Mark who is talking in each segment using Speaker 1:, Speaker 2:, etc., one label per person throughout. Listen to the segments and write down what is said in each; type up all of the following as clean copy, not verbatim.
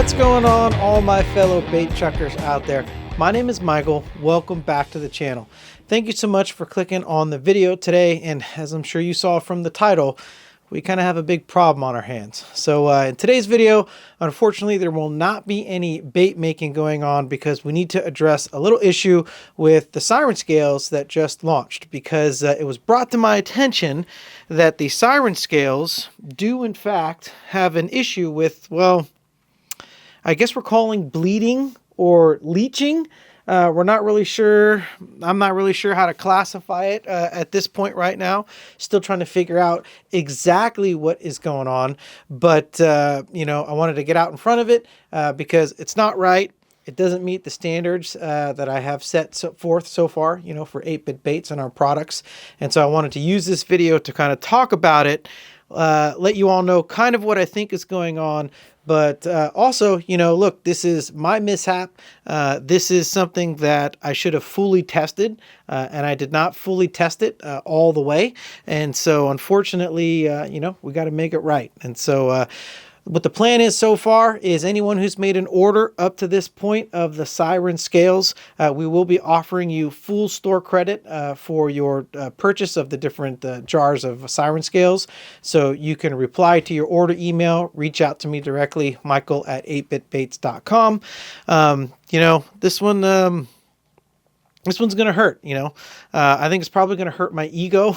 Speaker 1: What's going on, all my fellow bait chuckers out there? My name is Michael. Welcome back to the channel. Thank you so much for clicking on the video today. And as I'm sure you saw from the title, we kind of have a big problem on our hands. So in today's video, unfortunately, there will not be any bait making going on because we need to address a little issue with the Siren Scales that just launched, because it was brought to my attention that the Siren Scales do in fact have an issue with, well, I guess we're calling bleeding or leaching. We're not really sure. I'm not really sure how to classify it at this point right now. Still trying to figure out exactly what is going on. But, you know, I wanted to get out in front of it because it's not right. It doesn't meet the standards that I have set forth so far, you know, for 8-Bit Baits and our products. And so I wanted to use this video to kind of talk about it, let you all know kind of what I think is going on. But also, you know, look, this is my mishap. This is something that I should have fully tested, and I did not fully test it all the way. And so, unfortunately, you know, we got to make it right. And so, what the plan is so far is anyone who's made an order up to this point of the Siren Scales, we will be offering you full store credit for your purchase of the different jars of Siren Scales. So you can reply to your order email, reach out to me directly, Michael at 8bitbaits.com. You know, this one's going to hurt, you know. I think it's probably going to hurt my ego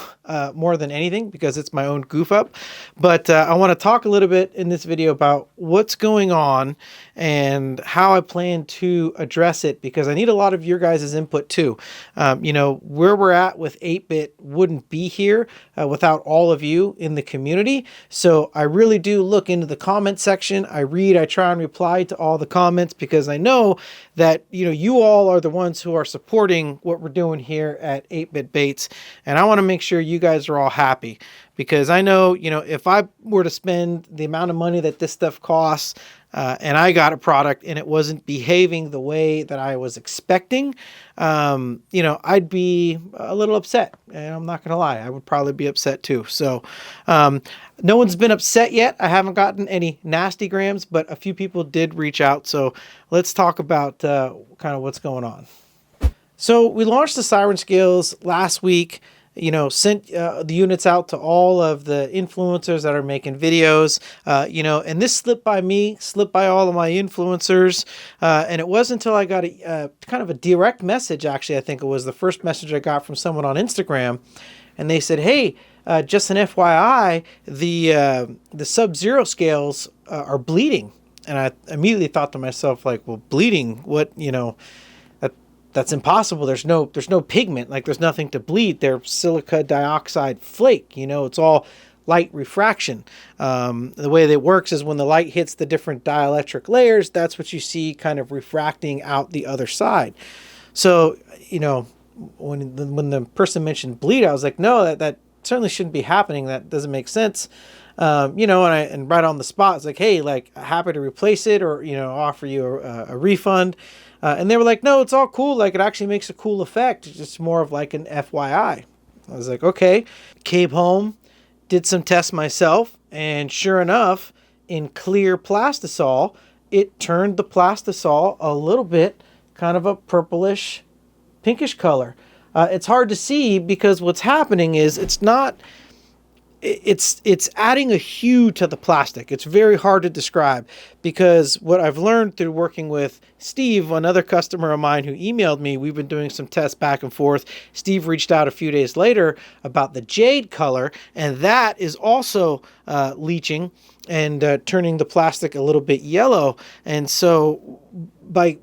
Speaker 1: more than anything because it's my own goof up. But I want to talk a little bit in this video about what's going on and how I plan to address it, because I need a lot of your guys' input too. You know, where we're at with 8-Bit wouldn't be here without all of you in the community. So I really do look into the comment section. I try and reply to all the comments because I know that, you know, you all are the ones who are supporting what we're doing here at 8-Bit Baits. And I want to make sure you guys are all happy, because I know, you know, if I were to spend the amount of money that this stuff costs, and I got a product and it wasn't behaving the way that I was expecting, you know, I'd be a little upset. And I'm not going to lie, I would probably be upset too. So no one's been upset yet. I haven't gotten any nasty grams, but a few people did reach out. So let's talk about kind of what's going on. So we launched the Siren Scales last week. You know, sent the units out to all of the influencers that are making videos, you know, and this slipped by me, slipped by all of my influencers. And it wasn't until I got a kind of a direct message, actually, I think it was the first message I got from someone on Instagram. And they said, hey, just an FYI, the Sub-Zero scales are bleeding. And I immediately thought to myself, like, well, bleeding, what, you know, that's impossible. There's no pigment, like there's nothing to bleed. They're silica dioxide flake, you know, it's all light refraction. The way that it works is when the light hits the different dielectric layers, that's what you see kind of refracting out the other side. So, you know, when the person mentioned bleed, I was like, no, that certainly shouldn't be happening. That doesn't make sense. You know, and right on the spot, it's like, hey, like, happy to replace it, or, you know, offer you a refund. And they were like, no, it's all cool. Like, it actually makes a cool effect. It's just more of like an FYI. I was like, okay. Came home, did some tests myself, and sure enough, in clear plastisol, it turned the plastisol a little bit kind of a purplish, pinkish color. It's hard to see because what's happening is it's adding a hue to the plastic. It's very hard to describe, because what I've learned through working with Steve, another customer of mine who emailed me, we've been doing some tests back and forth. Steve reached out a few days later about the jade color, and that is also leaching and turning the plastic a little bit yellow. And so by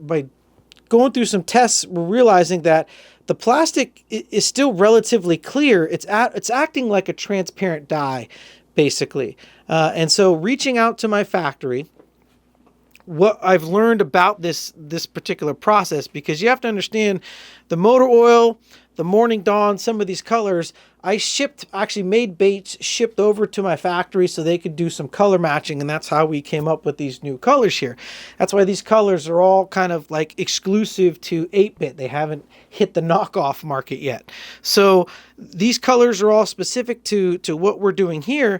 Speaker 1: going through some tests, we're realizing that the plastic is still relatively clear. It's acting like a transparent dye, basically. And so reaching out to my factory, what I've learned about this particular process, because you have to understand the motor oil, the Morning Dawn, some of these colors, I actually made baits, shipped over to my factory so they could do some color matching, and that's how we came up with these new colors here. That's why these colors are all kind of like exclusive to 8-Bit. They haven't hit the knockoff market yet. So these colors are all specific to what we're doing here.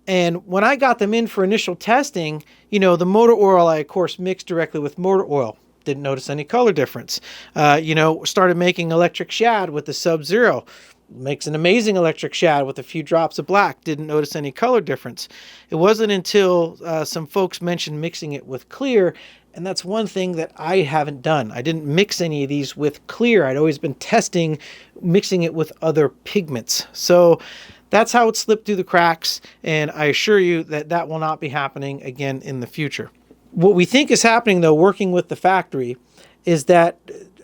Speaker 1: And when I got them in for initial testing, the motor oil I, of course, mixed directly with motor oil. Didn't notice any color difference. Started making electric shad with the Sub-Zero. Makes an amazing electric shad with a few drops of black. Didn't notice any color difference. It wasn't until some folks mentioned mixing it with clear, and that's one thing that I haven't done. I didn't mix any of these with clear. I'd always been testing mixing it with other pigments. So that's how it slipped through the cracks, and I assure you that that will not be happening again in the future. What we think is happening, though, working with the factory, is that,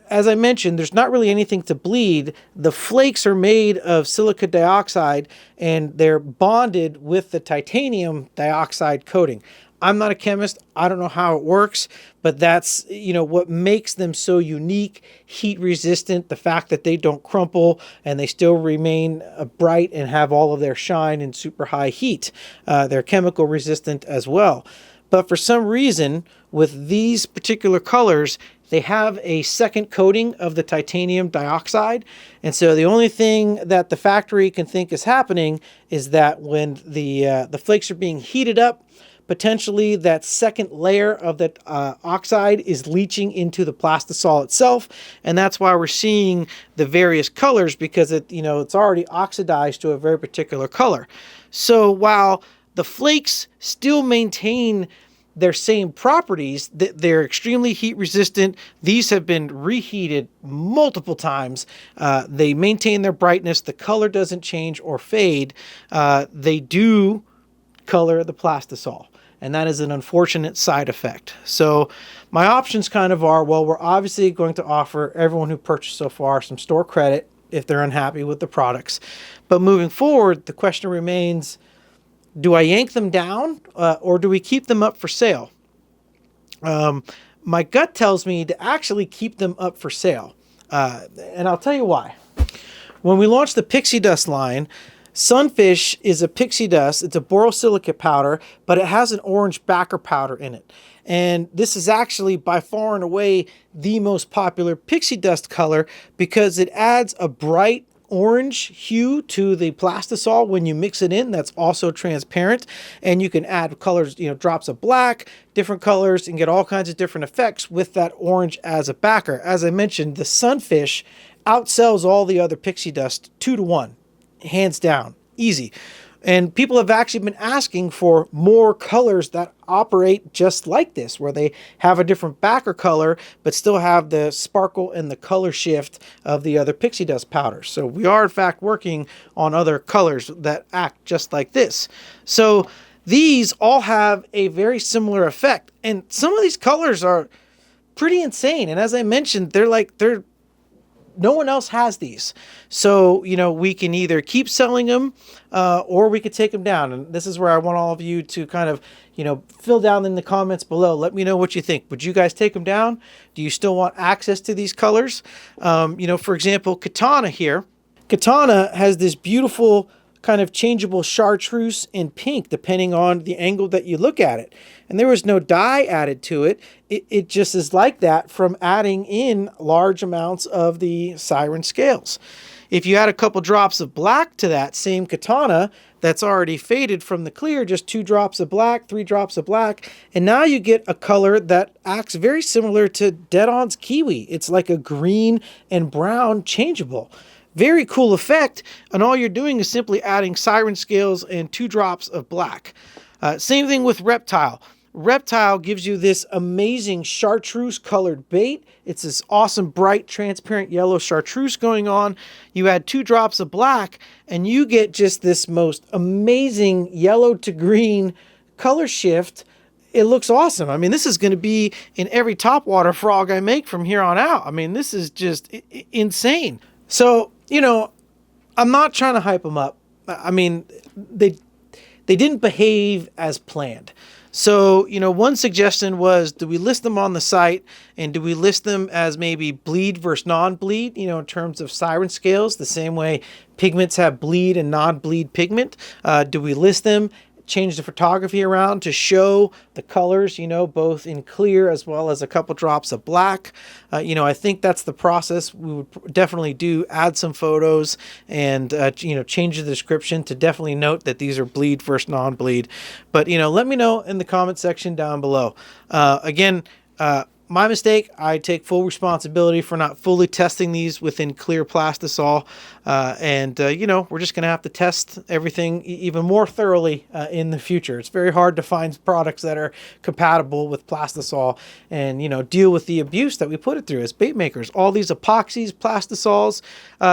Speaker 1: as I mentioned, there's not really anything to bleed. The flakes are made of silica dioxide, and they're bonded with the titanium dioxide coating. I'm not a chemist. I don't know how it works, but that's, what makes them so unique, heat resistant, the fact that they don't crumple and they still remain bright and have all of their shine in super high heat. They're chemical resistant as well. But for some reason, with these particular colors, they have a second coating of the titanium dioxide. And so the only thing that the factory can think is happening is that when the flakes are being heated up, potentially that second layer of that oxide is leaching into the plastisol itself. And that's why we're seeing the various colors, because it's already oxidized to a very particular color. So while the flakes still maintain their same properties, they're extremely heat resistant. These have been reheated multiple times. They maintain their brightness. The color doesn't change or fade. They do color the plastisol, and that is an unfortunate side effect. So my options kind of are, well, we're obviously going to offer everyone who purchased so far some store credit if they're unhappy with the products. But moving forward, the question remains, do I yank them down or do we keep them up for sale? My gut tells me to actually keep them up for sale. And I'll tell you why. When we launched the Pixie Dust line, Sunfish is a pixie dust. It's a borosilicate powder, but it has an orange backer powder in it. And this is actually by far and away the most popular pixie dust color because it adds a bright orange hue to the plastisol when you mix it in. That's also transparent, and you can add colors, drops of black, different colors, and get all kinds of different effects with that orange as a backer. As I mentioned, the Sunfish outsells all the other pixie dust 2-to-1, hands down, easy. And people have actually been asking for more colors that operate just like this, where they have a different backer color, but still have the sparkle and the color shift of the other pixie dust powders. So we are, in fact, working on other colors that act just like this. So these all have a very similar effect. And some of these colors are pretty insane. And as I mentioned, they're no one else has these. So, we can either keep selling them or we could take them down. And this is where I want all of you to kind of, fill down in the comments below. Let me know what you think. Would you guys take them down? Do you still want access to these colors? For example, Katana here. Katana has this beautiful kind of changeable chartreuse in pink, depending on the angle that you look at it. And there was no dye added to it. It just is like that from adding in large amounts of the Siren scales. If you add a couple drops of black to that same Katana that's already faded from the clear, just 2 drops of black, 3 drops of black, and now you get a color that acts very similar to Dead-On's Kiwi. It's like a green and brown changeable. Very cool effect, and all you're doing is simply adding Siren scales and 2 drops of black. Same thing with Reptile. Reptile gives you this amazing chartreuse colored bait. It's this awesome bright transparent yellow chartreuse going on. You add 2 drops of black and you get just this most amazing yellow to green color shift. It looks awesome. I mean, this is going to be in every topwater frog I make from here on out. I mean, this is just insane. So, I'm not trying to hype them up. I mean, they didn't behave as planned. So, one suggestion was, do we list them on the site, and do we list them as maybe bleed versus non-bleed, in terms of Siren scales, the same way pigments have bleed and non-bleed pigment? Do we list them change the photography around to show the colors, you know, both in clear as well as a couple drops of black. You know, I think that's the process we would definitely do. Add some photos and, you know, change the description to definitely note that these are bleed versus non-bleed. But, you know, let me know in the comment section down below. Again, my mistake. I take full responsibility for not fully testing these within clear Plastisol. You know, we're just going to have to test everything even more thoroughly in the future. It's very hard to find products that are compatible with Plastisol and, you know, deal with the abuse that we put it through as bait makers. All these epoxies, Plastisols,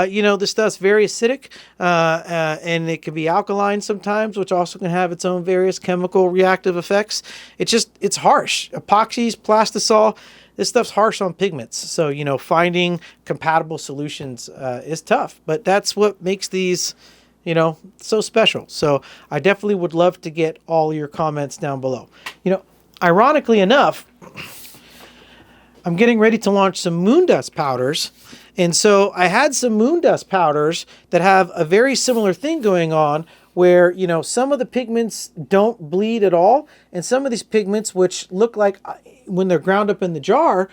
Speaker 1: you know, this stuff's very acidic and it can be alkaline sometimes, which also can have its own various chemical reactive effects. It's harsh. Epoxies, Plastisol, this stuff's harsh on pigments. So, you know, finding compatible solutions is tough, but that's what makes these, you know, so special. So I definitely would love to get all your comments down below. You know, ironically enough, I'm getting ready to launch some moon dust powders. And so I had some moon dust powders that have a very similar thing going on where, you know, some of the pigments don't bleed at all. And some of these pigments, which look like when they're ground up in the jar,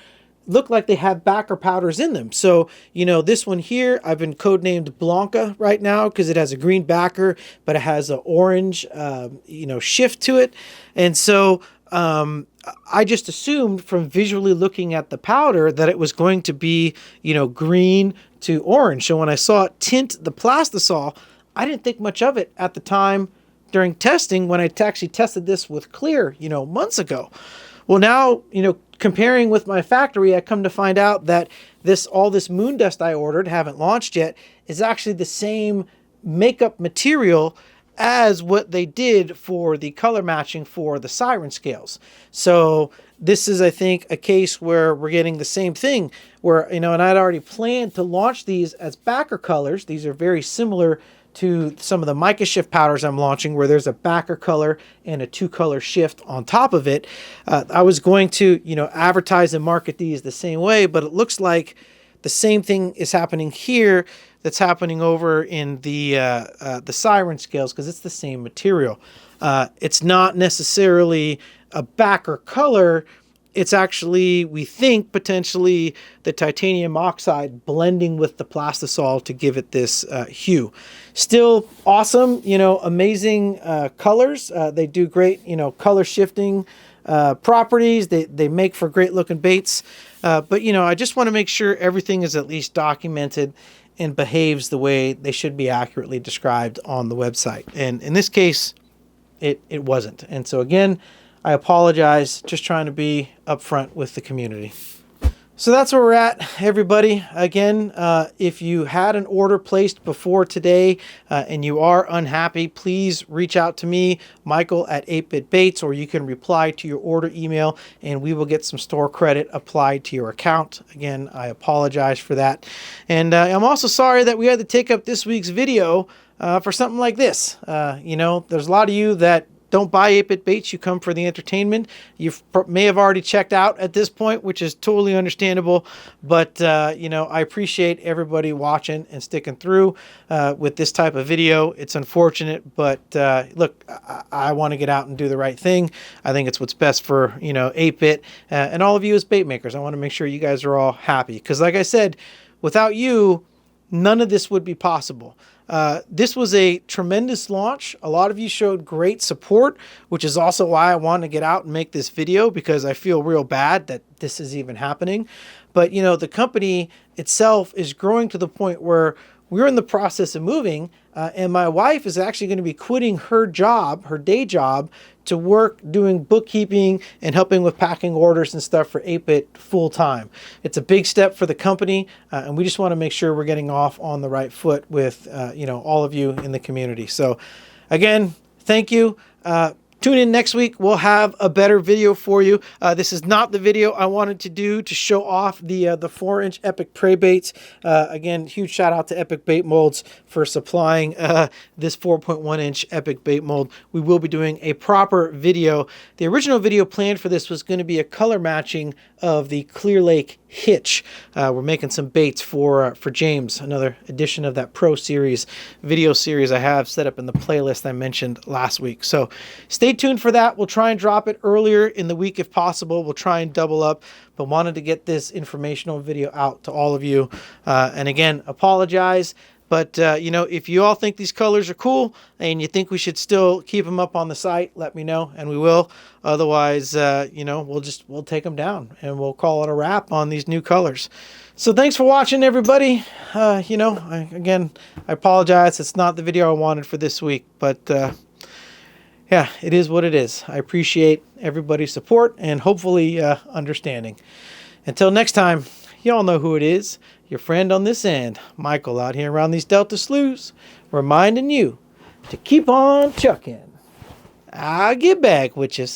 Speaker 1: look like they have backer powders in them. So, you know, this one here, I've been codenamed Blanca right now because it has a green backer, but it has an orange, you know, shift to it. And so I just assumed from visually looking at the powder that it was going to be, you know, green to orange. So when I saw it tint the Plastisol, I didn't think much of it at the time during testing when I actually tested this with clear, you know, months ago. Well, now, you know, comparing with my factory, I come to find out that all this moon dust I ordered, haven't launched yet, is actually the same makeup material as what they did for the color matching for the Siren scales. So this is, I think, a case where we're getting the same thing where, you know, and I'd already planned to launch these as backer colors. These are very similar to some of the mica shift powders I'm launching where there's a backer color and a 2-color shift on top of it. I was going to, you know, advertise and market these the same way, but it looks like the same thing is happening here that's happening over in the Siren scales because it's the same material. It's not necessarily a backer color. It's actually, we think, potentially the titanium oxide blending with the Plastisol to give it this hue. Still awesome, you know, amazing colors. They do great, you know, color shifting properties. They make for great looking baits. But, you know, I just want to make sure everything is at least documented and behaves the way they should be accurately described on the website. And in this case, it wasn't. And so again, I apologize, just trying to be upfront with the community. So that's where we're at, everybody. Again, if you had an order placed before today and you are unhappy, please reach out to me, Michael at 8-Bit Baits, or you can reply to your order email and we will get some store credit applied to your account. Again, I apologize for that. And I'm also sorry that we had to take up this week's video for something like this. You know, there's a lot of you that don't buy 8-Bit Baits. You come for the entertainment. You may have already checked out at this point, which is totally understandable. But, you know, I appreciate everybody watching and sticking through with this type of video. It's unfortunate, but look, I want to get out and do the right thing. I think it's what's best for, you know, 8-Bit and all of you as bait makers. I want to make sure you guys are all happy because, like I said, without you, none of this would be possible. This was a tremendous launch. A lot of you showed great support, which is also why I wanted to get out and make this video because I feel real bad that this is even happening. But, you know, the company itself is growing to the point where we're in the process of moving and my wife is actually going to be quitting her job, her day job, to work doing bookkeeping and helping with packing orders and stuff for 8-Bit full time. It's a big step for the company and we just want to make sure we're getting off on the right foot with you know, all of you in the community. So again, thank you. Tune in next week. We'll have a better video for you. This is not the video I wanted to do to show off the 4-inch Epic Prey baits. Again, huge shout out to Epic Bait Molds for supplying this 4.1-inch Epic Bait Mold. We will be doing a proper video. The original video planned for this was going to be a color matching of the Clear Lake Hitch. We're making some baits for James, another edition of that Pro Series video series I have set up in the playlist I mentioned last week. So stay tuned for that. We'll try and drop it earlier in the week if possible. We'll try and double up, but wanted to get this informational video out to all of you. And again, apologize. But, you know, if you all think these colors are cool and you think we should still keep them up on the site, let me know and we will. Otherwise, you know, we'll take them down and we'll call it a wrap on these new colors. So thanks for watching, everybody. You know, I apologize. It's not the video I wanted for this week, but yeah, it is what it is. I appreciate everybody's support and hopefully understanding. Until next time, y'all know who it is. Your friend on this end, Michael, out here around these Delta sloughs, reminding you to keep on chucking. I'll get back with you.